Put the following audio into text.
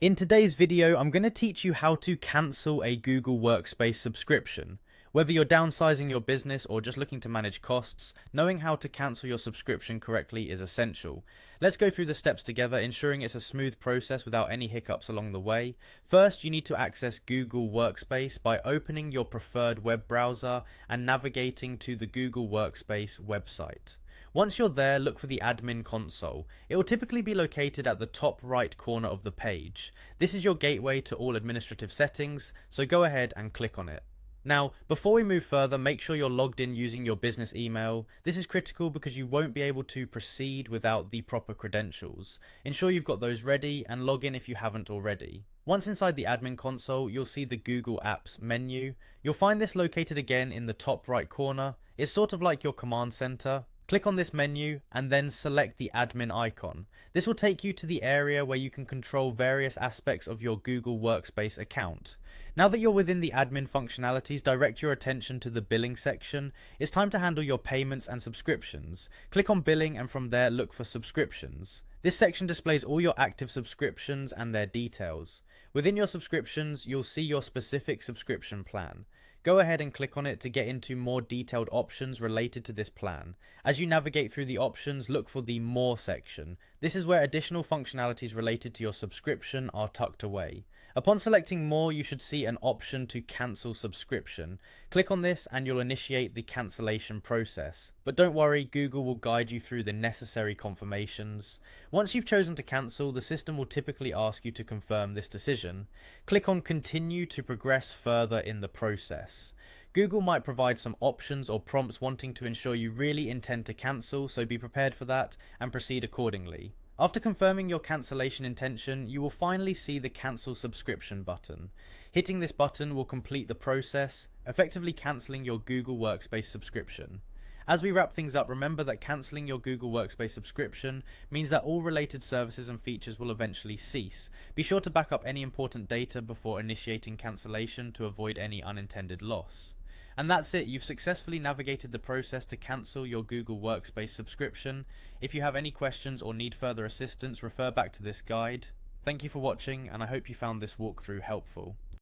In today's video, I'm going to teach you how to cancel a Google Workspace subscription. Whether you're downsizing your business or just looking to manage costs, knowing how to cancel your subscription correctly is essential. Let's go through the steps together, ensuring it's a smooth process without any hiccups along the way. First, you need to access Google Workspace by opening your preferred web browser and navigating to the Google Workspace website. Once you're there, look for the admin console. It will typically be located at the top right corner of the page. This is your gateway to all administrative settings, so go ahead and click on it. Now, before we move further, make sure you're logged in using your business email. This is critical because you won't be able to proceed without the proper credentials. Ensure you've got those ready and log in if you haven't already. Once inside the admin console, you'll see the Google Apps menu. You'll find this located again in the top right corner. It's sort of like your command center. Click on this menu and then select the admin icon. This will take you to the area where you can control various aspects of your Google Workspace account. Now that you're within the admin functionalities, direct your attention to the billing section. It's time to handle your payments and subscriptions. Click on billing and from there look for subscriptions. This section displays all your active subscriptions and their details. Within your subscriptions, you'll see your specific subscription plan. Go ahead and click on it to get into more detailed options related to this plan. As you navigate through the options, look for the More section. This is where additional functionalities related to your subscription are tucked away. Upon selecting More, you should see an option to cancel subscription. Click on this and you'll initiate the cancellation process. But don't worry, Google will guide you through the necessary confirmations. Once you've chosen to cancel, the system will typically ask you to confirm this decision. Click on Continue to progress further in the process. Google might provide some options or prompts wanting to ensure you really intend to cancel, so be prepared for that and proceed accordingly. After confirming your cancellation intention, you will finally see the Cancel Subscription button. Hitting this button will complete the process, effectively cancelling your Google Workspace subscription. As we wrap things up, remember that cancelling your Google Workspace subscription means that all related services and features will eventually cease. Be sure to back up any important data before initiating cancellation to avoid any unintended loss. And that's it, you've successfully navigated the process to cancel your Google Workspace subscription. If you have any questions or need further assistance, refer back to this guide. Thank you for watching, and I hope you found this walkthrough helpful.